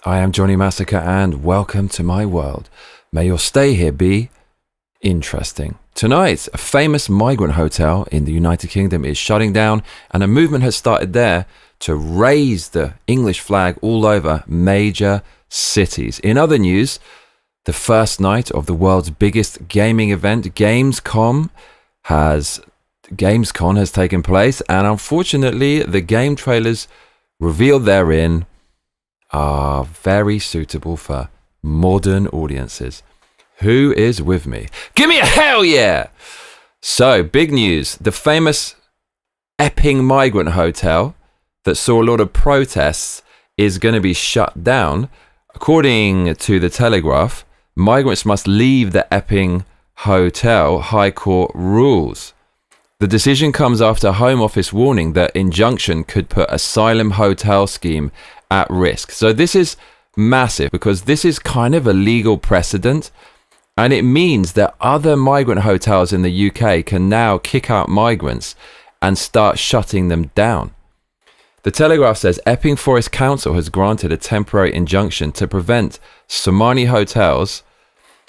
I am Johnny Massacre and welcome to my world. May your stay here be interesting. Tonight, a famous migrant hotel in the United Kingdom is shutting down, and a movement has started there to raise the English flag all over major cities. In other news, the first night of the world's biggest gaming event, Gamescon, has taken place, and unfortunately, the game trailers revealed therein are very suitable for modern audiences. Who is with me? Give me a hell yeah! So, big news. The famous Epping Migrant Hotel that saw a lot of protests is going to be shut down. According to the Telegraph, migrants must leave the Epping Hotel, High Court rules. The decision comes after a Home Office warning that injunction could put asylum hotel scheme at risk. So this is massive because this is kind of a legal precedent, and it means that other migrant hotels in the UK can now kick out migrants and start shutting them down. The Telegraph says Epping Forest Council has granted a temporary injunction to prevent Somani hotels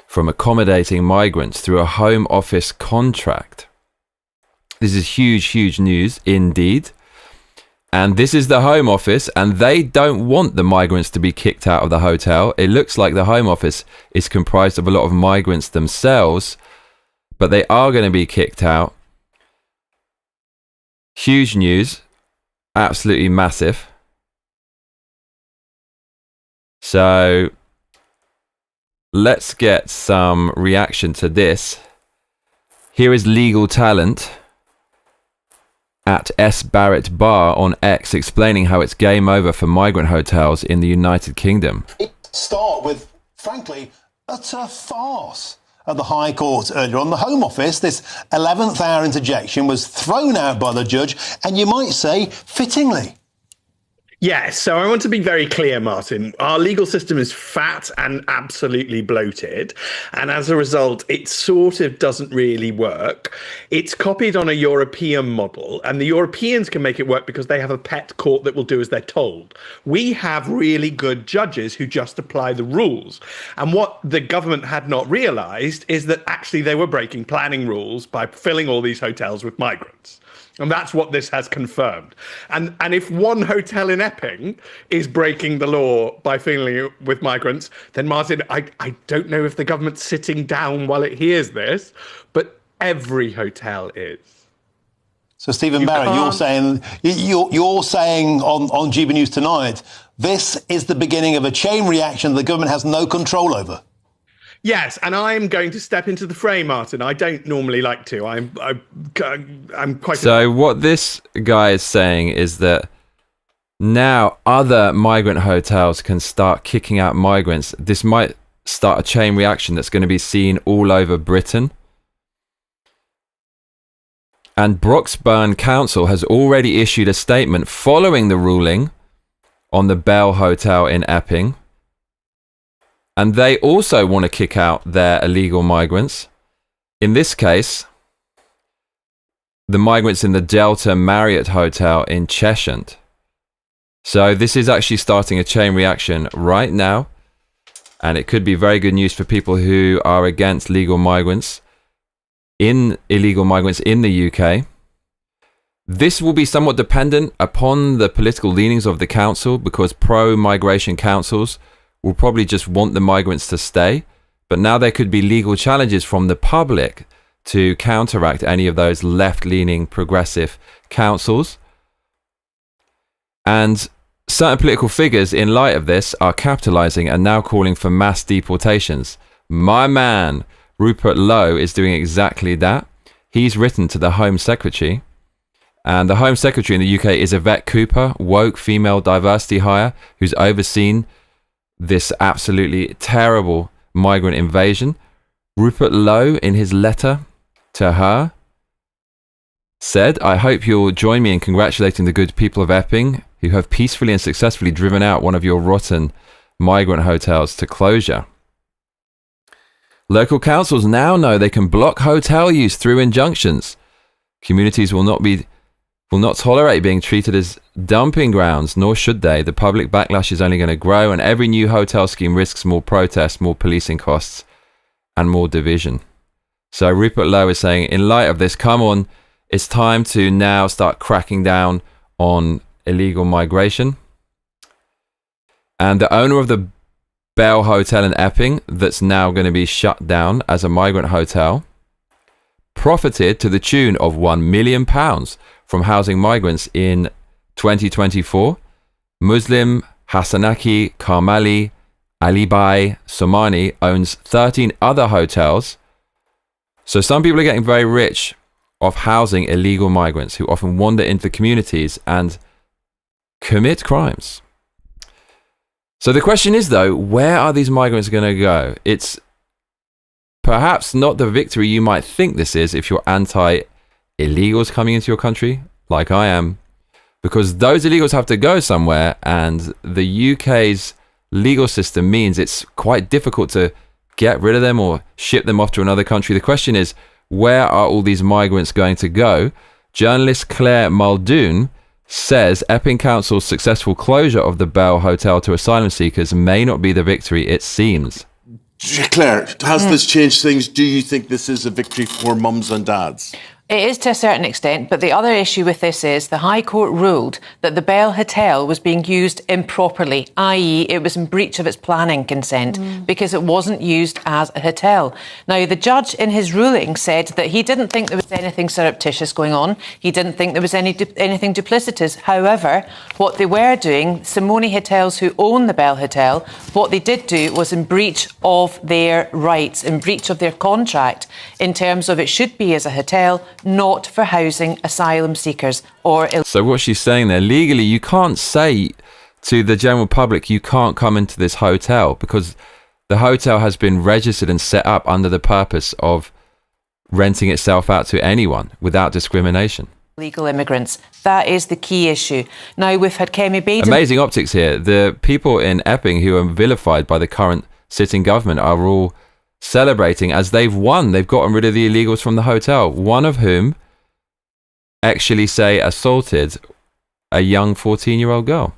from accommodating migrants through a Home Office contract. This is huge news indeed. And this is the Home Office, and they don't want the migrants to be kicked out of the hotel. It looks like the Home Office is comprised of a lot of migrants themselves, but they are going to be kicked out. Huge news. Absolutely massive. So, let's get some reaction to this. Here is Legal Talent at S. Barrett Bar on X explaining how it's game over for migrant hotels in the United Kingdom. Start with, frankly, utter farce. At the High Court earlier on, the Home Office, this 11th hour interjection was thrown out by the judge, and you might say fittingly. Yes, so I want to be very clear, Martin. Our legal system is fat and absolutely bloated, and as a result, it sort of doesn't really work. It's copied on a European model, and the Europeans can make it work because they have a pet court that will do as they're told. We have really good judges who just apply the rules, and what the government had not realised is that actually they were breaking planning rules by filling all these hotels with migrants. And that's what this has confirmed. And if one hotel in Epping is breaking the law by filling it with migrants, then Martin, I don't know if the government's sitting down while it hears this, but every hotel is. So Stephen Barrett, you're saying on GB News Tonight, this is the beginning of a chain reaction the government has no control over. Yes, and I'm going to step into the fray, Martin. I don't normally like to. I'm quite. So what this guy is saying is that now other migrant hotels can start kicking out migrants. This might start a chain reaction that's going to be seen all over Britain. And Broxburn Council has already issued a statement following the ruling on the Bell Hotel in Epping. And they also want to kick out their illegal migrants. In this case, the migrants in the Delta Marriott Hotel in Cheshire. So this is actually starting a chain reaction right now. And it could be very good news for people who are against illegal migrants in the UK. This will be somewhat dependent upon the political leanings of the council, because pro-migration councils will probably just want the migrants to stay. But now there could be legal challenges from the public to counteract any of those left-leaning progressive councils. And certain political figures in light of this are capitalizing and now calling for mass deportations. My man, Rupert Lowe, is doing exactly that. He's written to the Home Secretary. And the Home Secretary in the UK is Yvette Cooper, woke female diversity hire, who's overseen this absolutely terrible migrant invasion. Rupert Lowe, in his letter to her, said, "I hope you'll join me in congratulating the good people of Epping who have peacefully and successfully driven out one of your rotten migrant hotels to closure. Local councils now know they can block hotel use through injunctions. Communities will will not tolerate being treated as dumping grounds, nor should they. The public backlash is only going to grow, and every new hotel scheme risks more protests, more policing costs, and more division. So Rupert Lowe is saying, in light of this, come on, it's time to now start cracking down on illegal migration. And the owner of the Bell Hotel in Epping, that's now going to be shut down as a migrant hotel, profited to the tune of £1 million from housing migrants in 2024. Muslim Hassanaki Karmali Alibai Somani owns 13 other hotels. So some people are getting very rich off housing illegal migrants who often wander into communities and commit crimes. So the question is, though, where are these migrants going to go? It's perhaps not the victory you might think this is if you're anti-illegals coming into your country, like I am, because those illegals have to go somewhere, and the UK's legal system means it's quite difficult to get rid of them or ship them off to another country. The question is, where are all these migrants going to go? Journalist Claire Muldoon says Epping Council's successful closure of the Bell Hotel to asylum seekers may not be the victory it seems. Claire, has this changed things? Do you think this is a victory for mums and dads? It is to a certain extent, but the other issue with this is the High Court ruled that the Bell Hotel was being used improperly, i.e. it was in breach of its planning consent because it wasn't used as a hotel. Now, the judge in his ruling said that he didn't think there was anything surreptitious going on. He didn't think there was anything duplicitous. However, what they were doing, Simone Hotels, who own the Bell Hotel, what they did do was in breach of their rights, in breach of their contract, in terms of it should be as a hotel, not for housing asylum seekers or... So what she's saying there, legally, you can't say to the general public, you can't come into this hotel because the hotel has been registered and set up under the purpose of renting itself out to anyone without discrimination. Legal immigrants. That is the key issue. Now, we've had Kemi Baden... Amazing optics here. The people in Epping who are vilified by the current sitting government are all celebrating as they've won. They've gotten rid of the illegals from the hotel, one of whom actually assaulted a young 14-year-old girl.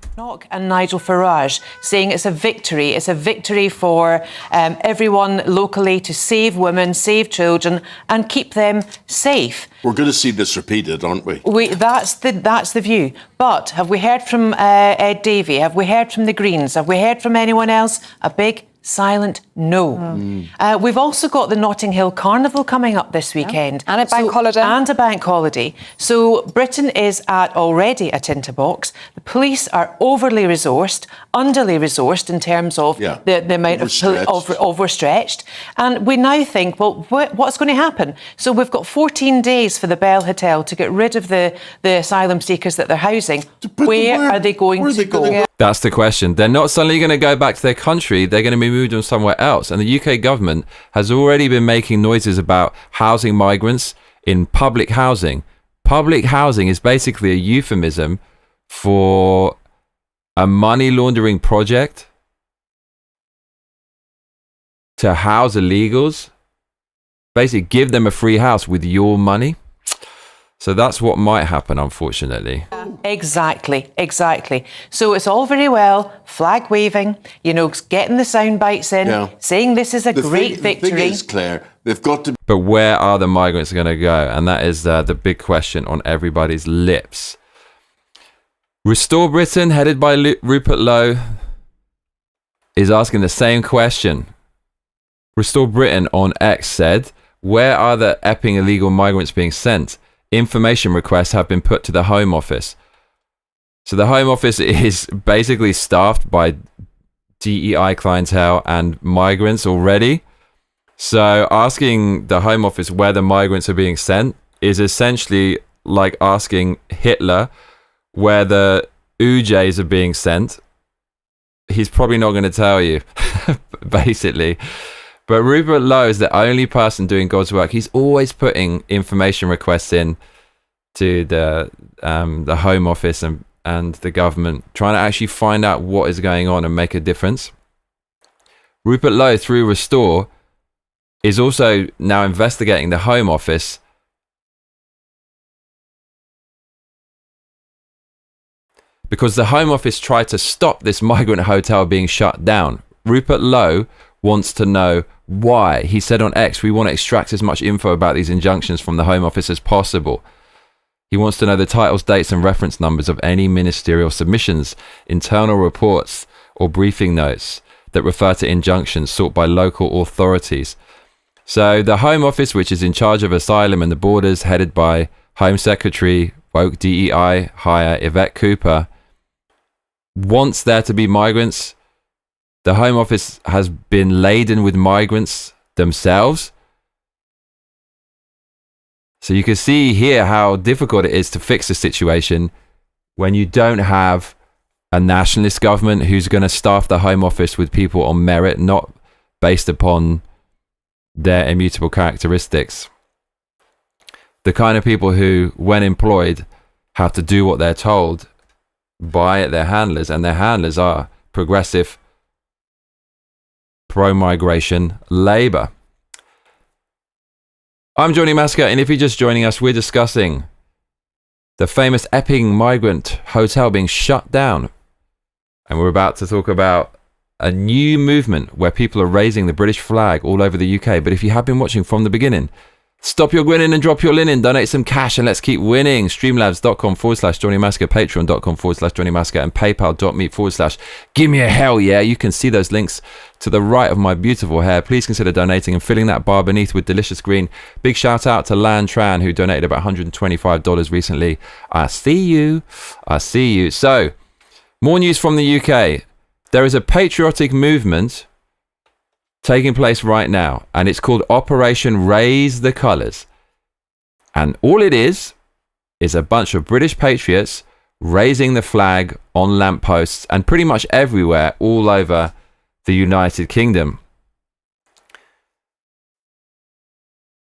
And Nigel Farage saying it's a victory. It's a victory for everyone locally to save women, save children and keep them safe. We're going to see this repeated, aren't we? That's the view. But have we heard from Ed Davey? Have we heard from the Greens? Have we heard from anyone else? A big silent no. We've also got the Notting Hill Carnival coming up this weekend. And a bank holiday. And a bank holiday. So Britain is already a tinterbox. The police are overly resourced, underly resourced in terms of the amount of overstretched. And we now think, well, what's going to happen? So we've got 14 days for the Bell Hotel to get rid of the asylum seekers that they're housing. Where are they going to go? That's the question. They're not suddenly going to go back to their country. They're going to be moved on somewhere else. And the UK government has already been making noises about housing migrants in public housing. Public housing is basically a euphemism for a money laundering project to house illegals. Basically, give them a free house with your money. So that's what might happen, unfortunately. Exactly. So it's all very well flag waving, getting the sound bites in, saying this is a great victory. The thing is, Claire, they've got to... But where are the migrants going to go? And that is the big question on everybody's lips. Restore Britain, headed by Rupert Lowe, is asking the same question. Restore Britain on X said, where are the Epping illegal migrants being sent? Information requests have been put to the Home Office. So the Home Office is basically staffed by DEI clientele and migrants already. So asking the Home Office where the migrants are being sent is essentially like asking Hitler where the UJs are being sent. He's probably not going to tell you, basically. But Rupert Lowe is the only person doing God's work. He's always putting information requests in to the Home Office and the government, trying to actually find out what is going on and make a difference. Rupert Lowe, through Restore, is also now investigating the Home Office because the Home Office tried to stop this migrant hotel being shut down. Rupert Lowe wants to know why. He said on X, we want to extract as much info about these injunctions from the Home Office as possible. He wants to know the titles, dates and reference numbers of any ministerial submissions, internal reports or briefing notes that refer to injunctions sought by local authorities. So the Home Office, which is in charge of asylum and the borders, headed by Home Secretary, woke DEI hire Yvette Cooper, wants there to be migrants. The Home Office has been laden with migrants themselves. So you can see here how difficult it is to fix the situation when you don't have a nationalist government who's going to staff the Home Office with people on merit, not based upon their immutable characteristics. The kind of people who, when employed, have to do what they're told by their handlers, and their handlers are progressive, pro-migration Labour. I'm Johnny Massacre, and if you're just joining us, we're discussing the famous Epping Migrant Hotel being shut down. And we're about to talk about a new movement where people are raising the British flag all over the UK. But if you have been watching from the beginning, stop your grinning and drop your linen, donate some cash, and let's keep winning. Streamlabs.com/Johnny Massacre, Patreon.com/Johnny Massacre, and PayPal.me/give me a hell yeah. You can see those links to the right of my beautiful hair. Please consider donating and filling that bar beneath with delicious green. Big shout out to Lan Tran, who donated about $125 recently. I see you. So, more news from the UK. There is a patriotic movement taking place right now, and it's called Operation Raise the Colours. And all it is a bunch of British patriots raising the flag on lampposts and pretty much everywhere all over the United Kingdom.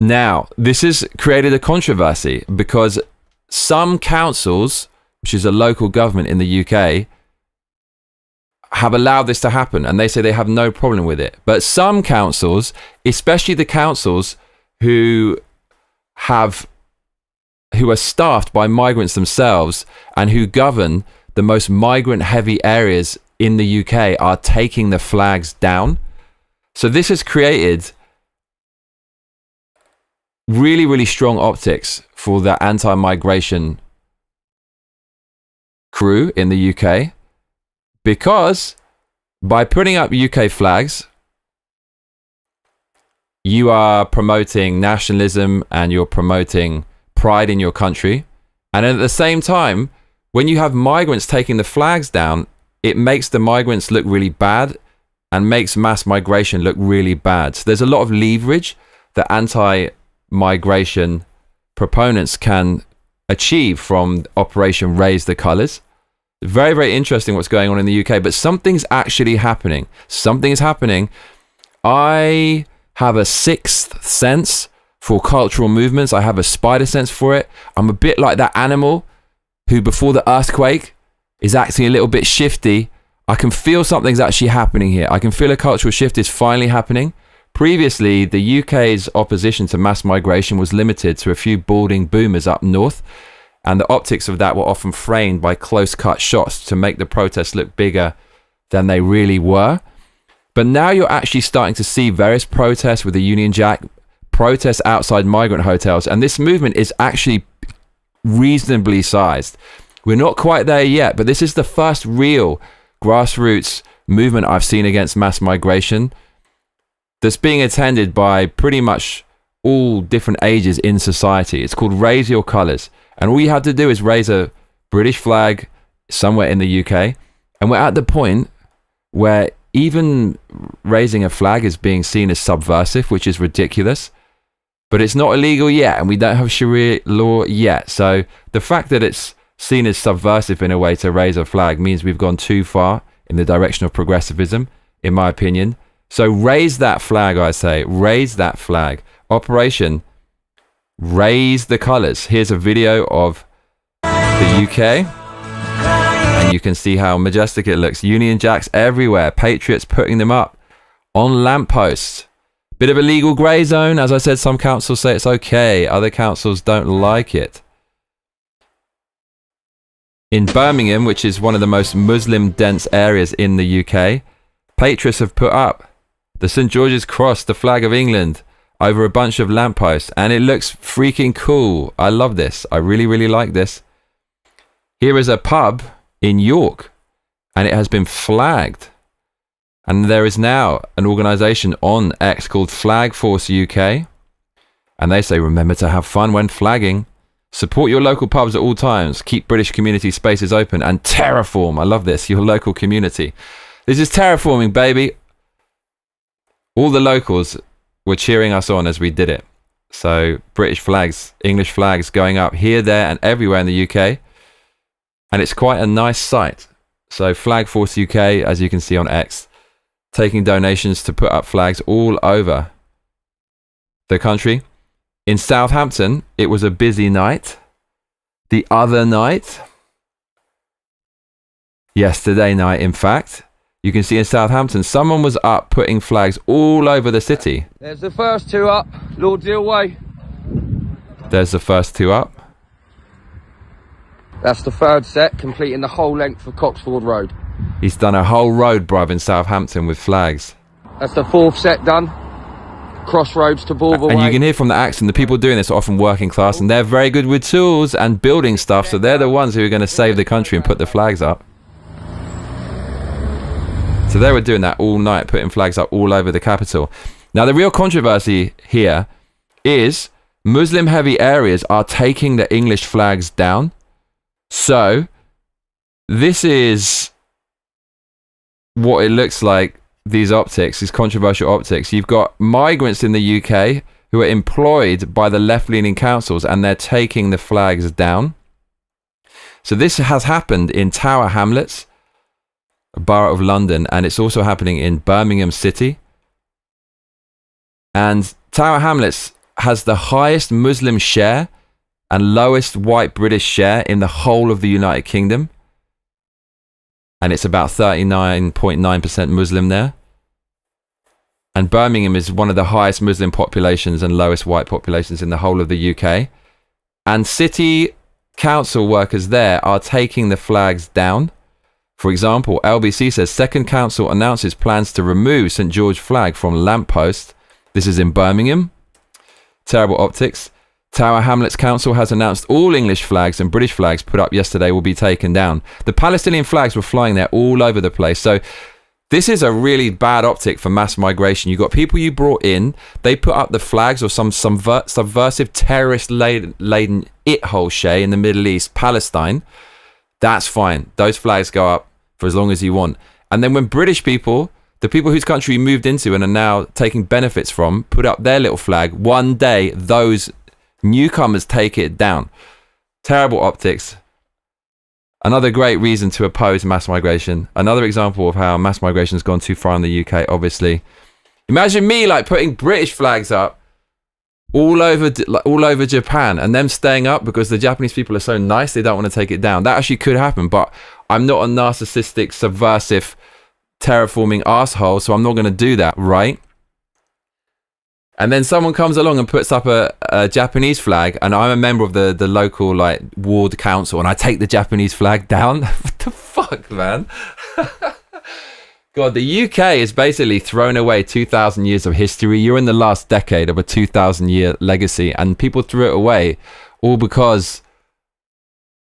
Now, this has created a controversy because some councils, which is a local government in the UK, have allowed this to happen, and they say they have no problem with it. But some councils, especially the councils who are staffed by migrants themselves and who govern the most migrant-heavy areas in the UK, are taking the flags down. So this has created really, really strong optics for the anti-migration crew in the UK. Because by putting up UK flags, you are promoting nationalism and you're promoting pride in your country. And at the same time, when you have migrants taking the flags down, it makes the migrants look really bad and makes mass migration look really bad. So there's a lot of leverage that anti-migration proponents can achieve from Operation Raise the Colours. Very, very interesting what's going on in the UK, but something's actually happening. Something is happening. I have a sixth sense for cultural movements. I have a spider sense for it. I'm a bit like that animal who, before the earthquake, is acting a little bit shifty. I can feel something's actually happening here. I can feel a cultural shift is finally happening. Previously, the UK's opposition to mass migration was limited to a few balding boomers up north. And the optics of that were often framed by close-cut shots to make the protests look bigger than they really were. But now you're actually starting to see various protests with the Union Jack, protests outside migrant hotels, and this movement is actually reasonably sized. We're not quite there yet, but this is the first real grassroots movement I've seen against mass migration that's being attended by pretty much all different ages in society. It's called Raise Your Colours. And all you have to do is raise a British flag somewhere in the UK. And we're at the point where even raising a flag is being seen as subversive, which is ridiculous. But it's not illegal yet, and we don't have Sharia law yet. So the fact that it's seen as subversive in a way to raise a flag means we've gone too far in the direction of progressivism, in my opinion. So raise that flag, I say. Raise that flag. Operation Raise the Colours. Here's a video of the UK, and you can see how majestic it looks. Union Jacks everywhere, patriots putting them up on lampposts. Bit of a legal grey zone. As I said, some councils say it's okay, other councils don't like it. In Birmingham, which is one of the most Muslim-dense areas in the UK, patriots have put up the St. George's Cross, the flag of England, over a bunch of lampposts, and it looks freaking cool. I love this. I really, really like this. Here is a pub in York, and it has been flagged. And there is now an organisation on X called Flag Force UK, and they say, remember to have fun when flagging. Support your local pubs at all times. Keep British community spaces open and terraform. I love this. Your local community. This is terraforming, baby. All the locals were cheering us on as we did it. So British flags, English flags going up here, there and everywhere in the UK. And it's quite a nice sight. So Flag Force UK, as you can see on X, taking donations to put up flags all over the country. In Southampton, it was a busy night. The other night, yesterday night, in fact, you can see in Southampton, someone was up putting flags all over the city. There's the first two up, Lordsdale Way. There's the first two up. That's the third set, completing the whole length of Coxford Road. He's done a whole road, bruv, in Southampton with flags. That's the fourth set done. Crossroads to Borval And Way. you can hear from the accent, the people doing this are often working class, and they're very good with tools and building stuff, so they're the ones who are going to save the country and put the flags up. So they were doing that all night, putting flags up all over the capital. Now, the real controversy here is Muslim-heavy areas are taking the English flags down. So this is what it looks like, these optics, these controversial optics. You've got migrants in the UK who are employed by the left-leaning councils, and they're taking the flags down. So this has happened in Tower Hamlets, a borough of London, and it's also happening in Birmingham City. And Tower Hamlets has the highest Muslim share and lowest white British share in the whole of the United Kingdom. And it's about 39.9% Muslim there. And Birmingham is one of the highest Muslim populations and lowest white populations in the whole of the UK. And city council workers there are taking the flags down. For example, LBC says second council announces plans to remove St. George flag from lamppost. This is in Birmingham. Terrible optics. Tower Hamlets Council has announced all English flags and British flags put up yesterday will be taken down. The Palestinian flags were flying there all over the place. So this is a really bad optic for mass migration. You've got people you brought in, they put up the flags or some subversive terrorist-laden it-hole shay in the Middle East, Palestine. That's fine. Those flags go up for as long as you want. And then when British people, the people whose country you moved into and are now taking benefits from, put up their little flag, one day those newcomers take it down. Terrible optics. Another great reason to oppose mass migration. Another example of how mass migration has gone too far in the UK, obviously. Imagine me like putting British flags up all over Japan and them staying up because the Japanese people are so nice they don't want to take it down. That actually could happen, but I'm not a narcissistic, subversive, terraforming asshole, so I'm not going to do that, right? And then someone comes along and puts up a Japanese flag, and I'm a member of the local like ward council, and I take the Japanese flag down. What the fuck, man? God, the UK has basically thrown away 2,000 years of history. You're in the last decade of a 2,000-year legacy, and people threw it away all because,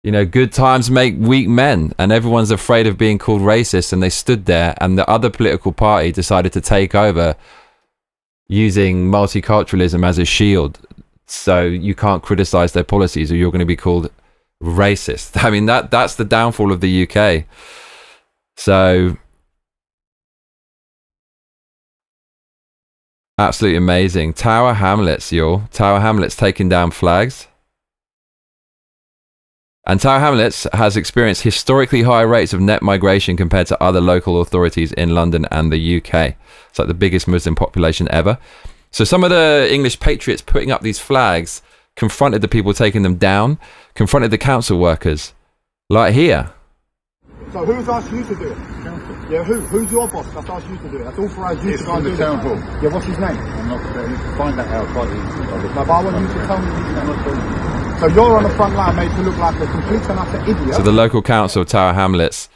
you know, good times make weak men, and everyone's afraid of being called racist, and they stood there, and the other political party decided to take over using multiculturalism as a shield, so you can't criticize their policies or you're going to be called racist. I mean, that's the downfall of the UK. So absolutely amazing. Tower Hamlets, y'all. Tower Hamlets taking down flags. And Tower Hamlets has experienced historically high rates of net migration compared to other local authorities in London and the UK. It's like the biggest Muslim population ever. So some of the English patriots putting up these flags confronted the people taking them down, confronted the council workers, like here. So who's asked you to do it? Council. Yeah, who's your boss that's asked you to do it? That's authorised you to go and do it. Yeah, what's his name? I'm not going to find that out quite easily. No, but I want you to tell me his name. So you're on the front line made to look like a complete and utter idiot. So the local council of Tower Hamlets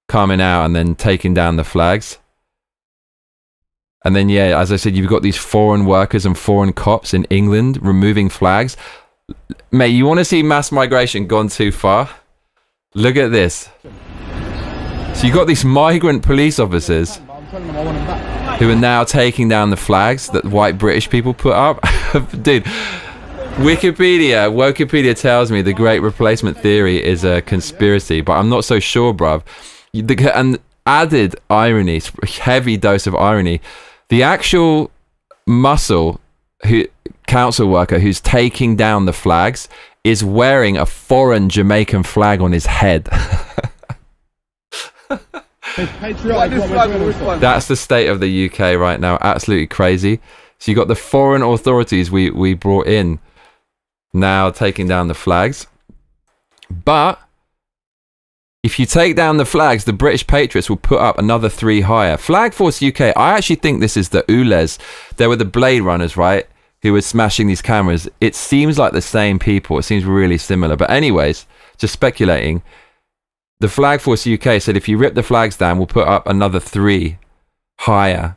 coming out and then taking down the flags. And then, yeah, as I said, you've got these foreign workers and foreign cops in England removing flags. Mate, you want to see mass migration gone too far? Look at this. So you've got these migrant police officers who are now taking down the flags that white British people put up. Dude, Wikipedia tells me the Great Replacement Theory is a conspiracy, but I'm not so sure, bruv. And added irony, heavy dose of irony, the actual council worker who's taking down the flags is wearing a foreign Jamaican flag on his head. That's the state of the UK right now. Absolutely crazy. So you got the foreign authorities we brought in now taking down the flags. But if you take down the flags, the British Patriots will put up another 3 higher. Flag Force UK, I actually think this is the ULEZ. They were the Blade Runners, right? Who were smashing these cameras. It seems like the same people. It seems really similar. But anyways, just speculating. The Flag Force UK said if you rip the flags down, we'll put up another 3 higher.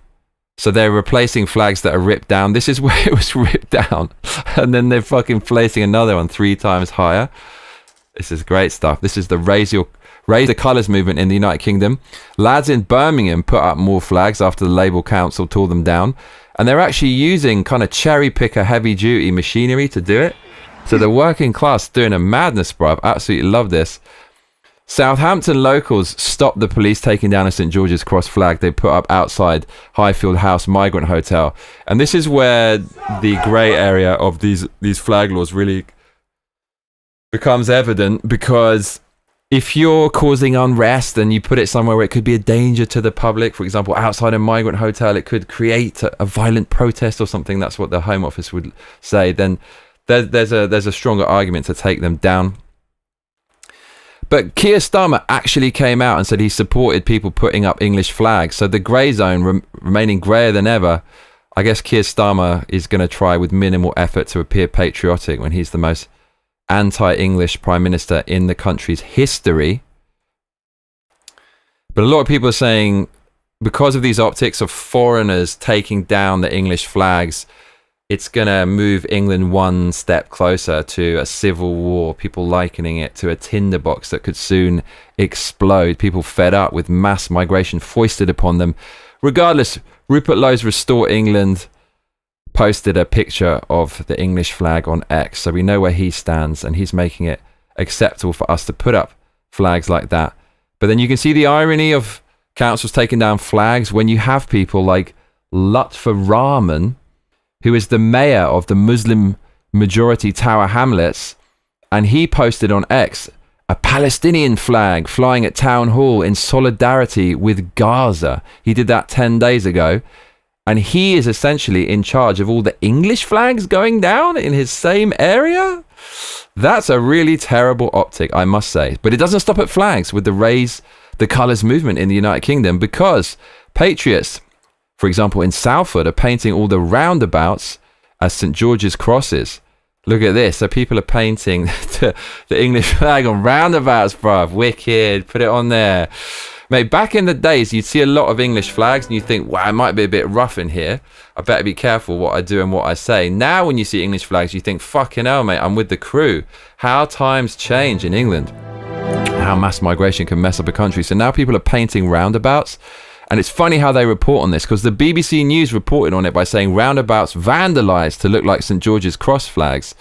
So they're replacing flags that are ripped down. This is where it was ripped down. And then they're fucking placing another one 3 times higher. This is great stuff. This is the Raise the Colours movement in the United Kingdom. Lads in Birmingham put up more flags after the Labour Council tore them down. And they're actually using kind of cherry picker heavy duty machinery to do it. So the working class doing a madness, bruv. Absolutely love this. Southampton locals stopped the police taking down a St George's Cross flag they put up outside Highfield House Migrant Hotel. And this is where the grey area of these flag laws really becomes evident, because if you're causing unrest and you put it somewhere where it could be a danger to the public, for example, outside a migrant hotel, it could create a violent protest or something. That's what the Home Office would say. Then there's a stronger argument to take them down. But Keir Starmer actually came out and said he supported people putting up English flags. So the grey zone remaining greyer than ever. I guess Keir Starmer is going to try with minimal effort to appear patriotic when he's the most anti-English Prime Minister in the country's history. But a lot of people are saying because of these optics of foreigners taking down the English flags, it's going to move England one step closer to a civil war. People likening it to a tinderbox that could soon explode. People fed up with mass migration foisted upon them. Regardless, Rupert Lowe's Restore England posted a picture of the English flag on X, so we know where he stands, and he's making it acceptable for us to put up flags like that. But then you can see the irony of councils taking down flags when you have people like Lutfur Rahman, who is the mayor of the Muslim majority Tower Hamlets, and he posted on X a Palestinian flag flying at Town Hall in solidarity with Gaza. He did that 10 days ago, and he is essentially in charge of all the English flags going down in his same area. That's a really terrible optic, I must say. But it doesn't stop at flags with the Raise the Colours movement in the United Kingdom, because patriots, for example, in Salford, are painting all the roundabouts as St George's crosses. Look at this. So people are painting the English flag on roundabouts, bruv. Wicked. Put it on there. Mate, back in the days, you'd see a lot of English flags and you think, wow, it might be a bit rough in here. I better be careful what I do and what I say. Now, when you see English flags, you think, fucking hell, mate, I'm with the crew. How times change in England. How mass migration can mess up a country. So now people are painting roundabouts. And it's funny how they report on this, because the BBC News reported on it by saying roundabouts vandalised to look like St George's Cross flags.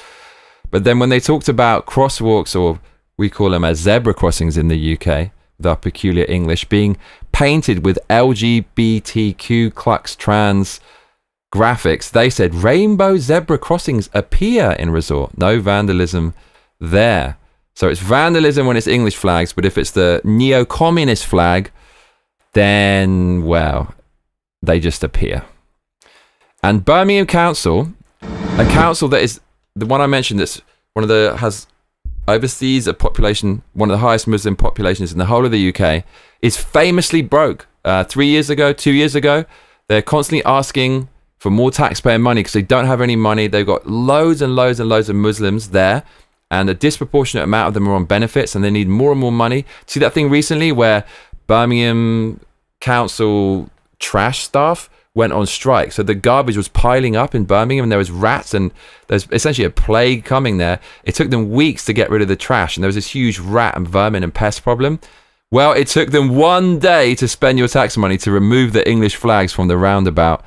But then when they talked about crosswalks, or we call them as zebra crossings in the UK, with our peculiar English, being painted with LGBTQ Klux trans graphics, they said rainbow zebra crossings appear in resort. No vandalism there. So it's vandalism when it's English flags, but if it's the neo-communist flag, then, well, they just appear. And Birmingham Council, a council that is the one I mentioned, that's one of the, has oversees a population, one of the highest Muslim populations in the whole of the UK, is famously broke. 2 years ago, they're constantly asking for more taxpayer money because they don't have any money. They've got loads and loads and loads of Muslims there and a disproportionate amount of them are on benefits, and they need more and more money. See that thing recently where Birmingham Council trash staff went on strike, so the garbage was piling up in Birmingham, and there was rats, and there's essentially a plague coming there. It took them weeks to get rid of the trash, and there was this huge rat and vermin and pest problem. Well, it took them 1 day to spend your tax money to remove the English flags from the roundabout.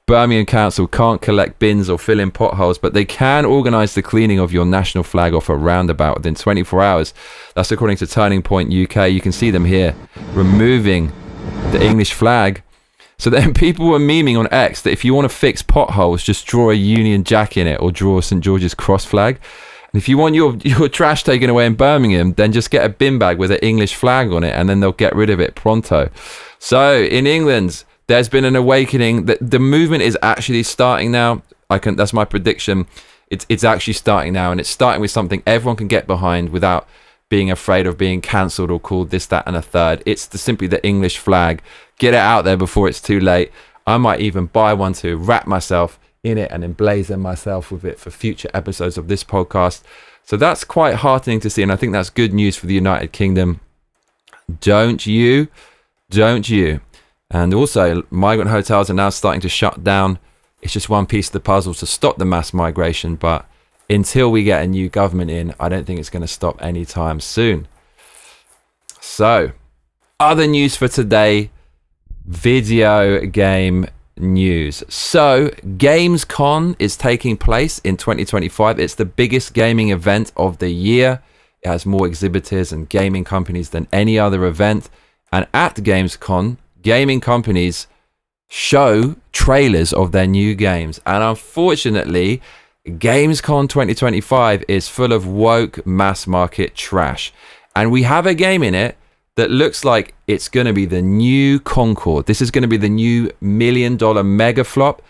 Birmingham Council can't collect bins or fill in potholes, but they can organise the cleaning of your national flag off a roundabout within 24 hours. That's according to Turning Point UK. You can see them here removing the English flag. So then people were memeing on X that if you want to fix potholes, just draw a Union Jack in it or draw a St George's Cross flag. And if you want your trash taken away in Birmingham, then just get a bin bag with an English flag on it, and then they'll get rid of it pronto. So in England, there's been an awakening. The movement is actually starting now. That's my prediction. It's actually starting now, and it's starting with something everyone can get behind without being afraid of being cancelled or called this, that, and a third. It's simply the English flag. Get it out there before it's too late. I might even buy one to wrap myself in it and emblazon myself with it for future episodes of this podcast. So that's quite heartening to see, and I think that's good news for the United Kingdom. Don't you? And also, migrant hotels are now starting to shut down. It's just one piece of the puzzle to stop the mass migration, but until we get a new government in, I don't think it's going to stop anytime soon. So, other news for today, video game news. So, Gamescon is taking place in 2025. It's the biggest gaming event of the year. It has more exhibitors and gaming companies than any other event. And at Gamescon, gaming companies show trailers of their new games. And unfortunately, Gamescom 2025 is full of woke mass market trash. And we have a game in it that looks like it's going to be the new Concord. This is going to be the new $1 million mega flop.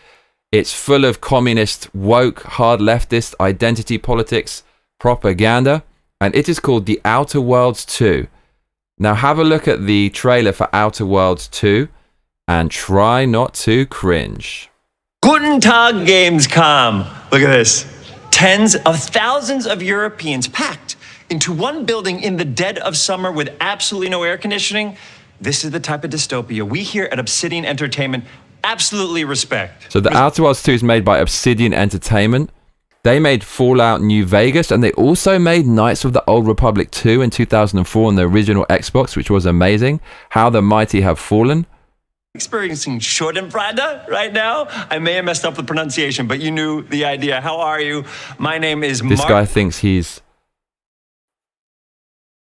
It's full of communist, woke, hard leftist, identity politics, propaganda. And it is called The Outer Worlds 2. Now have a look at the trailer for Outer Worlds 2 and try not to cringe. Guten Tag, Gamescom. Look at this. Tens of thousands of Europeans packed into one building in the dead of summer with absolutely no air conditioning. This is the type of dystopia we here at Obsidian Entertainment absolutely respect. So the Outer Worlds 2 is made by Obsidian Entertainment. They made Fallout New Vegas, and they also made Knights of the Old Republic 2 in 2004 on the original Xbox, which was amazing. How the Mighty Have Fallen. Experiencing Schadenfreude right now. I may have messed up the pronunciation, but you knew the idea. How are you? My name is This guy thinks he's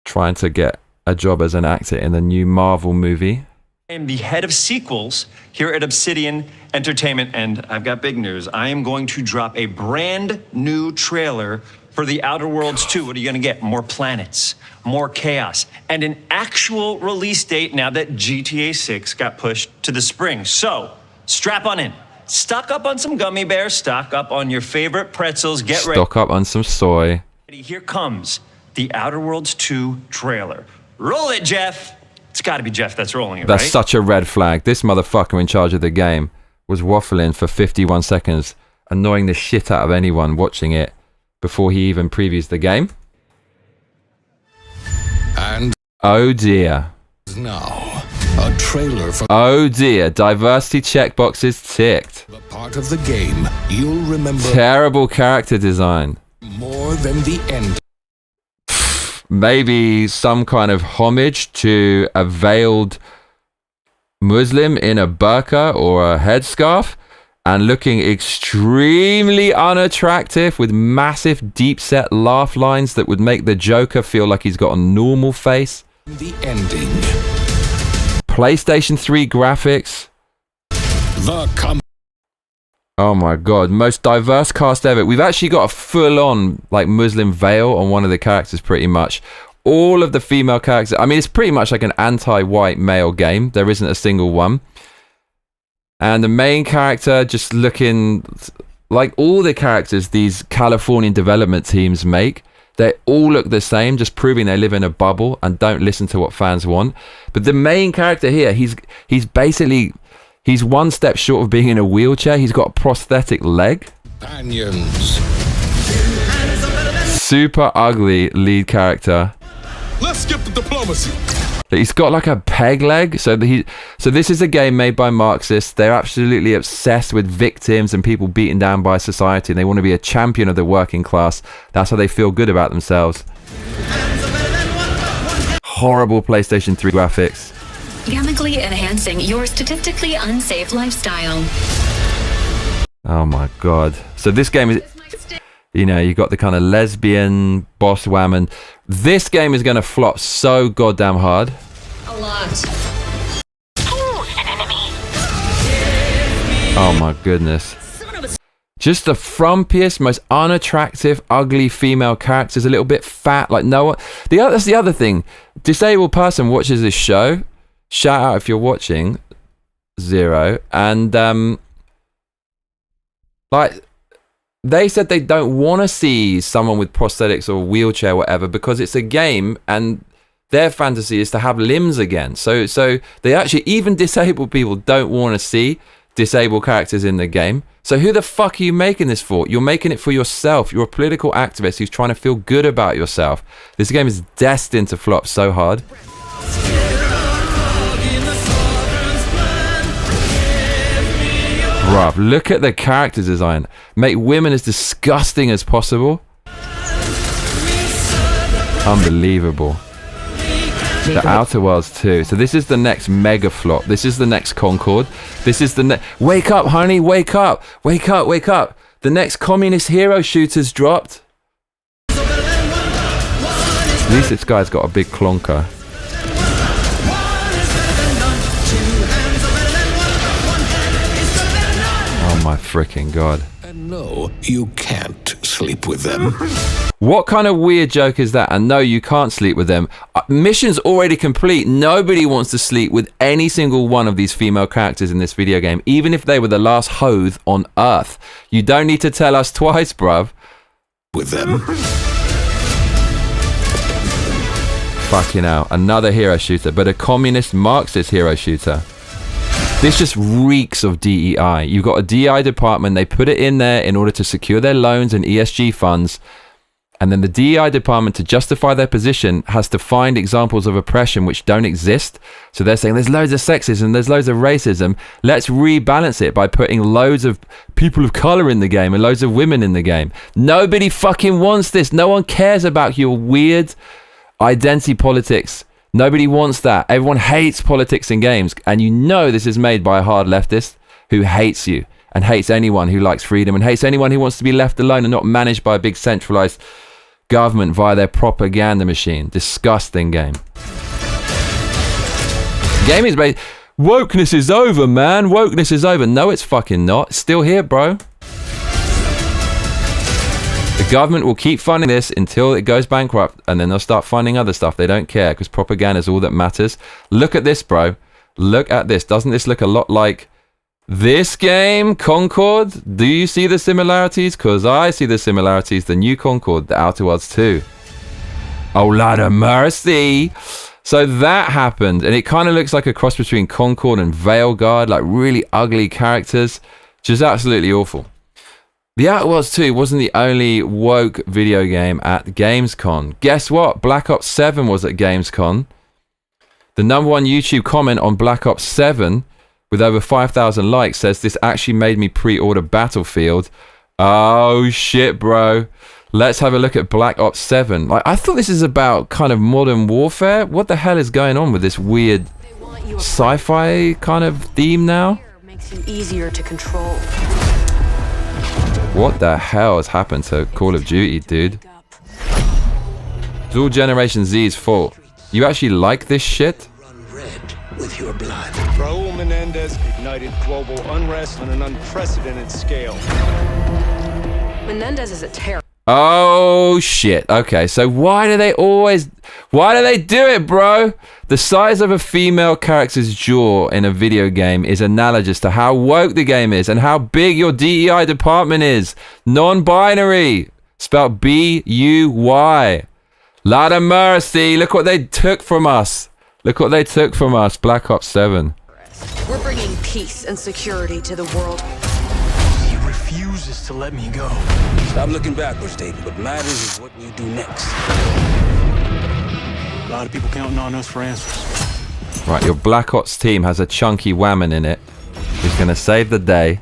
trying to get a job as an actor in the new Marvel movie. I am the head of sequels here at Obsidian Entertainment, and I've got big news. I am going to drop a brand new trailer for The Outer Worlds 2. What are you going to get? More planets, more chaos, and an actual release date now that GTA 6 got pushed to the spring. So, strap on in. Stock up on some gummy bears, stock up on your favorite pretzels, get ready. Stock up on some soy. Here comes The Outer Worlds 2 trailer. Roll it, Jeff. It's got to be Jeff that's rolling it, That's right? such a red flag. This motherfucker in charge of the game was waffling for 51 seconds, annoying the shit out of anyone watching it before he even previews the game. And oh dear. now, a trailer for Oh dear. Diversity checkboxes ticked. the part of the game you'll remember Terrible character design. more than the end. Maybe some kind of homage to a veiled Muslim in a burqa or a headscarf and looking extremely unattractive with massive deep set laugh lines that would make the Joker feel like he's got a normal face. The ending. PlayStation 3 graphics. Oh my god, most diverse cast ever. We've actually got a full-on like Muslim veil on one of the characters pretty much. All of the female characters, I mean it's pretty much like an anti-white male game. There isn't a single one. And the main character just looking like all the characters these Californian development teams make. They all look the same, just proving they live in a bubble and don't listen to what fans want. But the main character here, he's basically... He's one step short of being in a wheelchair. He's got a prosthetic leg. Companions. super ugly lead character. Let's skip the diplomacy. He's got like a peg leg. So this is a game made by Marxists. They're absolutely obsessed with victims and people beaten down by society. And they want to be a champion of the working class. That's how they feel good about themselves. Horrible PlayStation 3 graphics. Chemically enhancing your statistically unsafe lifestyle. Oh my god. So this game is, you know, you got the kind of lesbian boss whammon. This game is going to flop so goddamn hard. A lot. An enemy. Oh my goodness. Just the frumpiest, most unattractive, ugly female characters, a little bit fat, like no one. That's the other thing. Disabled person watches this show. Shout out if you're watching. Zero. And like they said they don't want to see someone with prosthetics or wheelchair or whatever because it's a game and their fantasy is to have limbs again. So they actually, even disabled people don't want to see disabled characters in the game. So who the fuck are you making this for? You're making it for yourself. You're a political activist who's trying to feel good about yourself. This game is destined to flop so hard. Bruv, look at the character design. Make women as disgusting as possible. Unbelievable. The Outer Worlds 2. So this is the next mega flop. This is the next Concord. This is the next... Wake up, honey. Wake up. Wake up. Wake up. The next communist hero shooter's dropped. At least this guy's got a big clonker. Oh my freaking god. And no, you can't sleep with them. What kind of weird joke is that? And no, you can't sleep with them. Mission's already complete. Nobody wants to sleep with any single one of these female characters in this video game, even if they were the last hoth on Earth. You don't need to tell us twice, bruv. With them. Fucking hell. Another hero shooter, but a communist Marxist hero shooter. This just reeks of DEI. You've got a DEI department. They put it in there in order to secure their loans and ESG funds. And then the DEI department, to justify their position, has to find examples of oppression which don't exist. So they're saying there's loads of sexism, there's loads of racism. Let's rebalance it by putting loads of people of color in the game and loads of women in the game. Nobody fucking wants this. No one cares about your weird identity politics. Nobody wants that. Everyone hates politics in games. And you know this is made by a hard leftist who hates you and hates anyone who likes freedom and hates anyone who wants to be left alone and not managed by a big centralized government via their propaganda machine. Disgusting game. Game is made. Wokeness is over, man. Wokeness is over. No, it's fucking not. It's still here, bro. The government will keep funding this until it goes bankrupt, and then they'll start funding other stuff. They don't care because propaganda is all that matters. Look at this, bro. Look at this. Doesn't this look a lot like this game, Concord? Do you see the similarities? Because I see the similarities. The new Concord, the Outer Worlds 2. Oh, Lord of mercy. So that happened, and it kind of looks like a cross between Concord and Veilguard, like really ugly characters. Just absolutely awful. The Outer Worlds 2 wasn't the only woke video game at Gamescon. Guess what? Black Ops 7 was at Gamescon. The #1 YouTube comment on Black Ops 7 with over 5,000 likes says, this actually made me pre-order Battlefield. Oh shit, bro. Let's have a look at Black Ops 7. Like, I thought this is about kind of modern warfare. What the hell is going on with this weird sci-fi kind of theme now? Makes you easier to control. What the hell has happened to Call of Duty, dude? It's all Generation Z's fault. You actually like this shit? Run red with your blood. Raul Menendez ignited global unrest on an unprecedented scale. Menendez is a terror. Oh shit. Okay, so why do they do it, bro? The size of a female character's jaw in a video game is analogous to how woke the game is and how big your DEI department is. Non-binary, spelled B-U-Y. Lot of mercy. Look what they took from us. Look what they took from us. Black Ops 7. We're bringing peace and security to the world. refuses to let me go. Stop looking backwards, David. What matters is what we do next. A lot of people counting on us for answers. Right, your Black Ops team has a chunky whammon in it who's gonna save the day.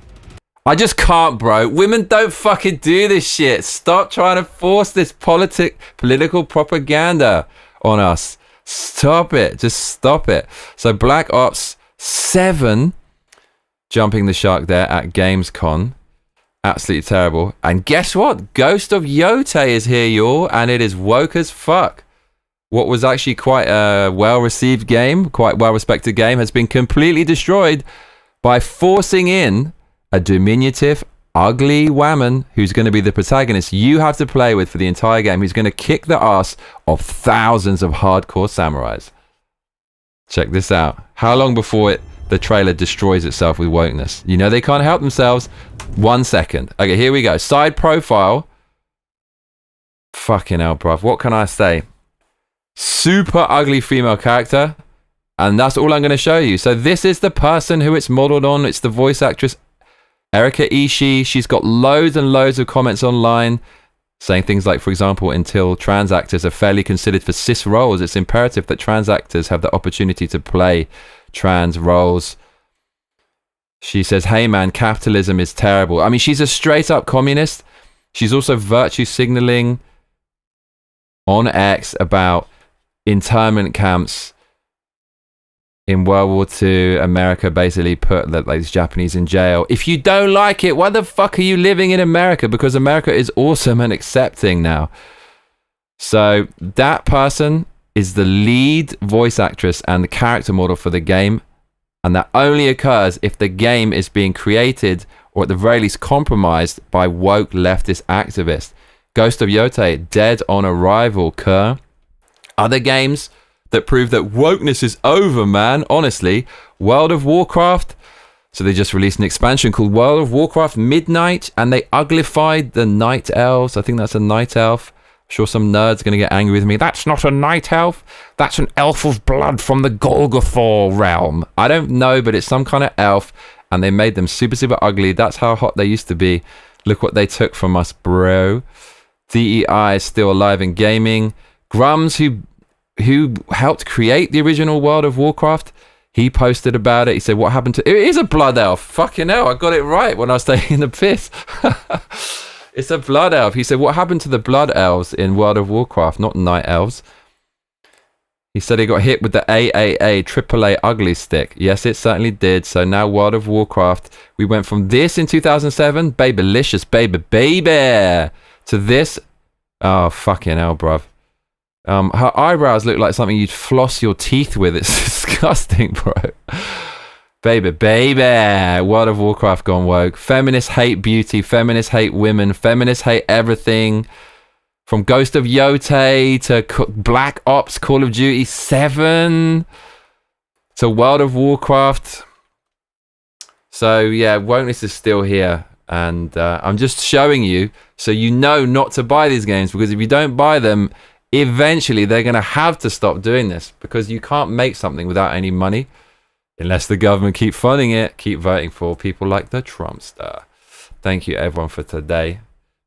I just can't, bro. Women don't fucking do this shit. Stop trying to force this political propaganda on us. Stop it. Just stop it. So Black Ops 7 jumping the shark there at Gamescon. Absolutely terrible. And guess what? Ghost of Yotei is here, y'all, and it is woke as fuck. What was actually quite a well-received game, quite well-respected game, has been completely destroyed by forcing in a diminutive, ugly whammon who's going to be the protagonist you have to play with for the entire game, who's going to kick the ass of thousands of hardcore samurais. Check this out. How long before the trailer destroys itself with wokeness? You know they can't help themselves. 1 second. Okay, here we go. Side profile. Fucking hell, bruv. What can I say? Super ugly female character. And that's all I'm going to show you. So this is the person who it's modeled on. It's the voice actress Erika Ishii. She's got loads and loads of comments online saying things like, for example, until trans actors are fairly considered for cis roles, it's imperative that trans actors have the opportunity to play trans roles. She says, hey man, capitalism is terrible. I mean, she's a straight up communist. She's also virtue signaling on X about internment camps in World War II. America basically put these Japanese in jail. If you don't like it, why the fuck are you living in America? Because America is awesome and accepting now. So that person is the lead voice actress and the character model for the game. And that only occurs if the game is being created or at the very least compromised by woke leftist activists. Ghost of Yotei, dead on arrival, Kerr. Other games that prove that wokeness is over, man. Honestly, World of Warcraft. So they just released an expansion called World of Warcraft Midnight, and they uglified the night elves. I think that's a night elf. I'm sure some nerd's going to get angry with me. That's not a night elf. That's an elf of blood from the Golgotha realm. I don't know, but it's some kind of elf, and they made them super, super ugly. That's how hot they used to be. Look what they took from us, bro. DEI is still alive in gaming. Grums, who helped create the original World of Warcraft, he posted about it. He said, what happened to it? Is a blood elf. Fucking hell, I got it right when I was taking the piss. It's a blood elf. He said, what happened to the blood elves in World of Warcraft, not night elves? He said he got hit with the AAA ugly stick. Yes, it certainly did. So now World of Warcraft, we went from this in 2007, babylicious, baby, to this. Oh, fucking hell, bruv. Her eyebrows look like something you'd floss your teeth with. It's disgusting, bro. Baby. World of Warcraft gone woke. Feminists hate beauty. Feminists hate women. Feminists hate everything. From Ghost of Yotei to Black Ops, Call of Duty 7 to World of Warcraft. So yeah, wokeness is still here. And I'm just showing you so you know not to buy these games, because if you don't buy them, eventually they're going to have to stop doing this, because you can't make something without any money unless the government keep funding it. Keep voting for people like the Trumpster. Thank you everyone for today.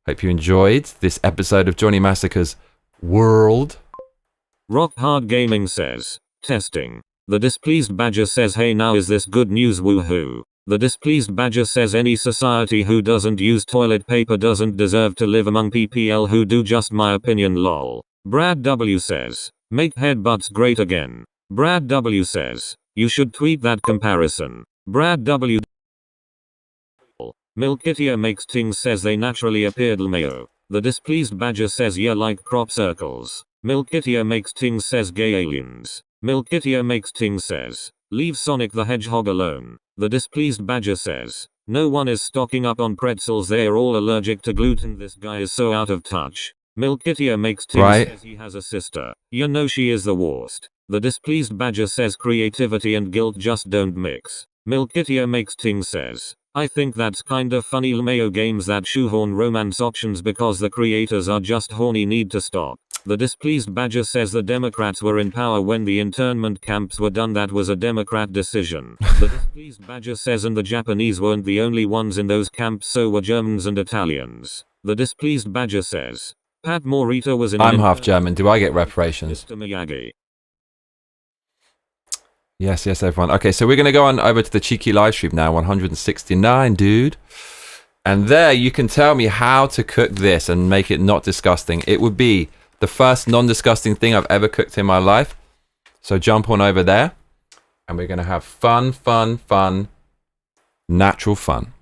Hope you enjoyed this episode of Johnny Massacre's World. Rock Hard Gaming says, testing. The displeased badger says, hey, now is this good news? Woohoo. The displeased badger says, any society who doesn't use toilet paper doesn't deserve to live among PPL who do, just my opinion, lol. Brad W says, make headbutts great again. Brad W says, you should tweet that comparison. Brad W. Milkitia makes things says, they naturally appeared LMAO. The displeased badger says, yeah, like crop circles. Milkitia makes things says, gay aliens. Milkitia makes things says, leave Sonic the Hedgehog alone. The displeased badger says, no one is stocking up on pretzels, they are all allergic to gluten, this guy is so out of touch. Milkitia makes things says, he has a sister. You know she is the worst. The displeased badger says, creativity and guilt just don't mix. Milkitia makes things says, I think that's kinda funny. LMAO games that shoehorn romance options because the creators are just horny need to stop. The displeased badger says the Democrats were in power when the internment camps were done. That was a Democrat decision. The displeased badger says and the Japanese weren't the only ones in those camps, so were Germans and Italians. The displeased badger says Pat Morita was in I'm half German. Do I get reparations? Mr. Miyagi. Yes, everyone. Okay, so we're going to go on over to the cheeky live stream now, 169, dude. And there you can tell me how to cook this and make it not disgusting. It would be the first non-disgusting thing I've ever cooked in my life. So jump on over there. And we're going to have fun, natural fun.